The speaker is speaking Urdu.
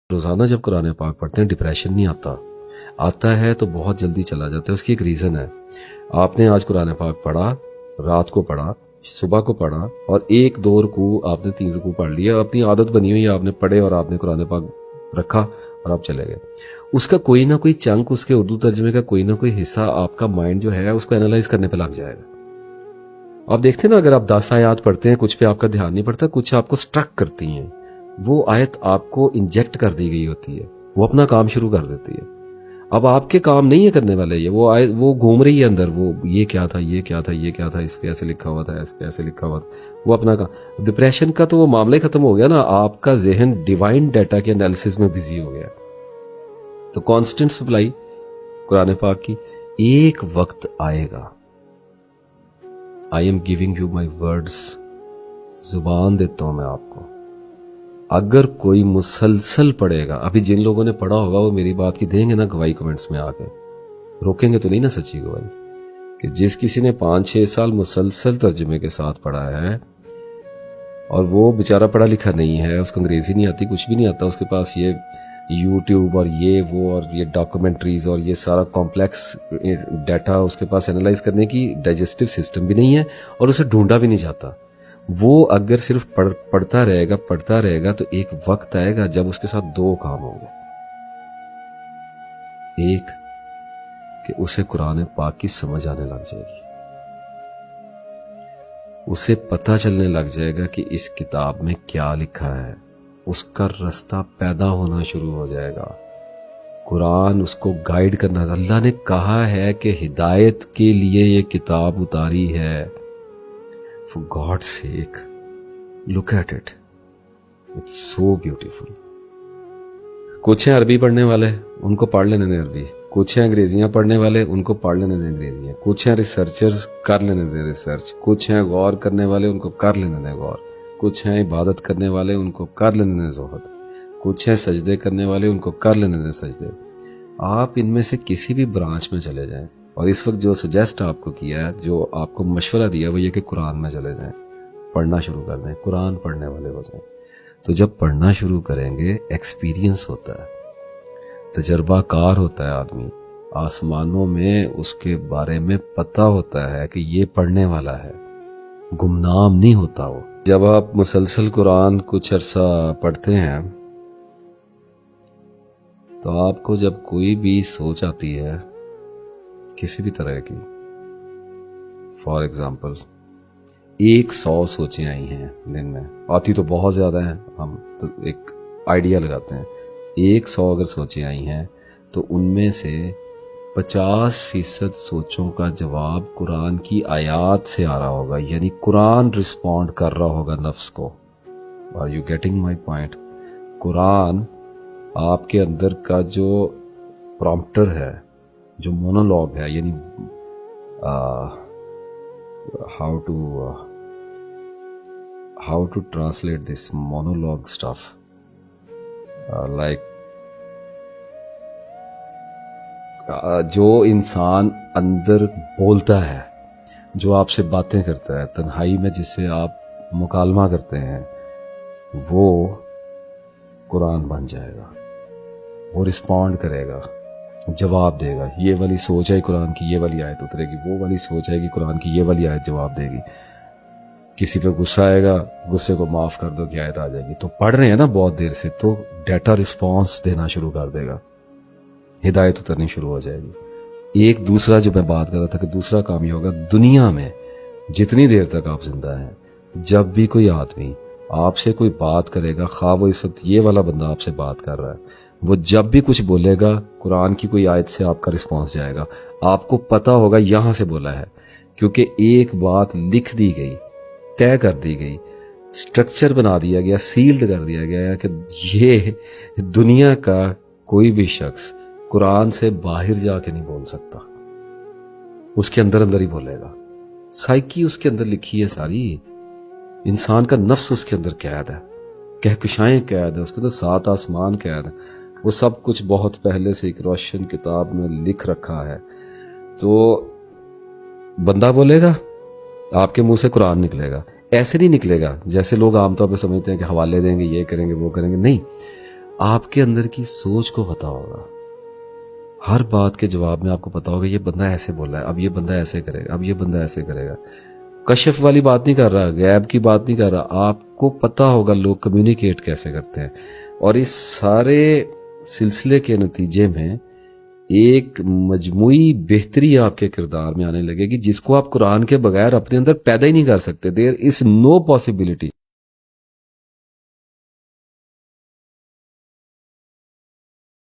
روزانہ جب قرآن پاک پڑھتے ہیں ڈپریشن نہیں آتا ہے تو بہت جلدی چلا جاتا ہے. اس کی ایک ریزن ہے. آپ نے آج قرآن پاک پڑھا، رات کو پڑھا، صبح کو پڑھا، اور 1-2 رکوع آپ نے 3 رکوع پڑھ لیا. اپنی عادت بنی ہوئی ہے، آپ نے پڑھے اور آپ نے قرآن پاک رکھا اور آپ چلے گئے. اس کا کوئی نہ کوئی چنک، اس کے اردو ترجمے کا کوئی نہ کوئی حصہ آپ کا مائنڈ جو ہے اس کو اینالائز کرنے پہ لگ جائے گا. آپ دیکھتے ہیں نا، اگر آپ 10 آیات پڑھتے ہیں، کچھ پہ آپ کا دھیان نہیں پڑتا، کچھ آپ کو سٹرک کرتی ہیں. وہ آیت آپ کو انجیکٹ کر دی گئی ہوتی ہے، وہ اپنا کام شروع کر دیتی ہے. اب آپ کے کام نہیں ہے کرنے والے، یہ وہ گھوم رہی ہے اندر، وہ یہ کیا تھا، یہ کیا تھا، یہ کیا تھا، اس پہ ایسے لکھا ہوا تھا، اس پہ ایسے لکھا ہوا تھا. وہ اپنا کام. ڈپریشن کا تو وہ معاملہ ختم ہو گیا نا، آپ کا ذہن ڈیوائن ڈیٹا کے انالیسس میں بزی ہو گیا. تو کانسٹنٹ سپلائی قرآن پاک کی. ایک وقت آئے گا، I'm giving you my words, زبان دیتا ہوں میں آپ کو. اگر کوئی مسلسل پڑھے گا، ابھی جن لوگوں نے پڑھا ہوگا وہ میری بات کی دیں گے نا گواہی کمنٹس میں آ کے. روکیں گے تو نہیں نا سچی گواہی. کہ جس کسی نے 5-6 سال مسلسل ترجمے کے ساتھ پڑھا ہے اور وہ بیچارہ پڑھا لکھا نہیں ہے، اس کو انگریزی نہیں آتی، کچھ بھی نہیں آتا، اس کے پاس یہ یوٹیوب اور یہ وہ اور یہ ڈاکومنٹریز اور یہ سارا کمپلیکس ڈیٹا اس کے پاس اینالائز کرنے کی ڈائجسٹو سسٹم بھی نہیں ہے، اور اسے ڈھونڈا بھی نہیں جاتا. وہ اگر صرف پڑھتا رہے گا تو ایک وقت آئے گا جب اس کے ساتھ 2 کام ہوں گے. ایک کہ اسے قرآن پاک کی سمجھ آنے لگ جائے گی، اسے پتہ چلنے لگ جائے گا کہ اس کتاب میں کیا لکھا ہے. اس کا رستہ پیدا ہونا شروع ہو جائے گا. قرآن اس کو گائیڈ کرنا. اللہ نے کہا ہے کہ ہدایت کے لیے یہ کتاب اتاری ہے. For God's sake, look at it. It's so beautiful. کچھ ہیں عربی پڑھنے والے، ان کو پڑھ لینے دیں عربی. کچھ ہیں انگریزیاں پڑھنے والے، ان کو پڑھ لینے دیں انگریزیاں. کچھ ہیں ریسرچرز، کر لینے دیں ریسرچ. کچھ ہیں غور کرنے والے، ان کو کر لینے دیں غور. کچھ ہیں عبادت کرنے والے، ان کو کر لینے دیں زہد. کچھ ہیں سجدے کرنے والے، ان کو کر لینے دیں سجدے. آپ ان میں سے کسی بھی برانچ میں چلے جائیں. اور اس وقت جو سجیسٹ آپ کو کیا ہے، جو آپ کو مشورہ دیا، وہ یہ کہ قرآن میں چلے جائیں، پڑھنا شروع کر دیں، قرآن پڑھنے والے ہو جائیں. تو جب پڑھنا شروع کریں گے، ایکسپیرینس ہوتا ہے، تجربہ کار ہوتا ہے آدمی. آسمانوں میں اس کے بارے میں پتہ ہوتا ہے کہ یہ پڑھنے والا ہے، گمنام نہیں ہوتا وہ. جب آپ مسلسل قرآن کچھ عرصہ پڑھتے ہیں تو آپ کو جب کوئی بھی سوچ آتی ہے کسی بھی طرح کی، فار ایگزامپل 100 سوچیں آئی ہیں دن میں، آتی تو بہت زیادہ ہیں، ہم تو ایک آئیڈیا لگاتے ہیں. 100 اگر سوچیں آئی ہیں تو ان میں سے 50% سوچوں کا جواب قرآن کی آیات سے آ رہا ہوگا، یعنی قرآن رسپونڈ کر رہا ہوگا نفس کو. Are you getting my point? قرآن آپ کے اندر کا جو پرومپٹر ہے، جو مونولوگ ہے، یعنی how to translate this monologue stuff, like جو انسان اندر بولتا ہے، جو آپ سے باتیں کرتا ہے تنہائی میں، جس سے آپ مکالمہ کرتے ہیں، وہ قرآن بن جائے گا. وہ رسپونڈ کرے گا، جواب دے گا. یہ والی سوچ ہے قرآن کی، یہ والی آیت اترے گی. وہ والی سوچ ہے کہ قرآن کی، یہ والی آیت جواب دے گی. کسی پہ غصہ آئے گا، غصے کو معاف کر دو کہ آیت آ جائے گی. تو پڑھ رہے ہیں نا بہت دیر سے، تو ڈیٹا رسپانس دینا شروع کر دے گا، ہدایت اترنی شروع ہو جائے گی. ایک دوسرا جو میں بات کر رہا تھا کہ دوسرا کام یہ ہوگا، دنیا میں جتنی دیر تک آپ زندہ ہیں، جب بھی کوئی آدمی آپ سے کوئی بات کرے گا، خواہ وہ اس وقت یہ والا بندہ آپ سے بات کر رہا ہے، وہ جب بھی کچھ بولے گا، قرآن کی کوئی آیت سے آپ کا رسپانس جائے گا. آپ کو پتہ ہوگا یہاں سے بولا ہے، کیونکہ ایک بات لکھ دی گئی، طے کر دی گئی، سٹرکچر بنا دیا گیا، سیلڈ کر دیا گیا کہ یہ دنیا کا کوئی بھی شخص قرآن سے باہر جا کے نہیں بول سکتا. اس کے اندر اندر ہی بولے گا. سائیکی اس کے اندر لکھی ہے ساری. انسان کا نفس اس کے اندر قید ہے، کہکشائیں قید ہے، اس کے اندر 7 آسمان قید ہے. وہ سب کچھ بہت پہلے سے ایک روشن کتاب میں لکھ رکھا ہے. تو بندہ بولے گا، آپ کے منہ سے قرآن نکلے گا. ایسے نہیں نکلے گا جیسے لوگ عام طور پہ سمجھتے ہیں کہ حوالے دیں گے، یہ کریں گے، وہ کریں گے. نہیں، آپ کے اندر کی سوچ کو پتا ہوگا، ہر بات کے جواب میں آپ کو پتا ہوگا یہ بندہ ایسے بولا ہے، اب یہ بندہ ایسے کرے گا، اب یہ بندہ ایسے کرے گا. کشف والی بات نہیں کر رہا، غیب کی بات نہیں کر رہا، آپ کو پتا ہوگا لوگ کمیونیکیٹ کیسے کرتے ہیں. اور اس سارے سلسلے کے نتیجے میں ایک مجموعی بہتری آپ کے کردار میں آنے لگے گی جس کو آپ قرآن کے بغیر اپنے اندر پیدا ہی نہیں کر سکتے. دیر از نو پاسبلٹی.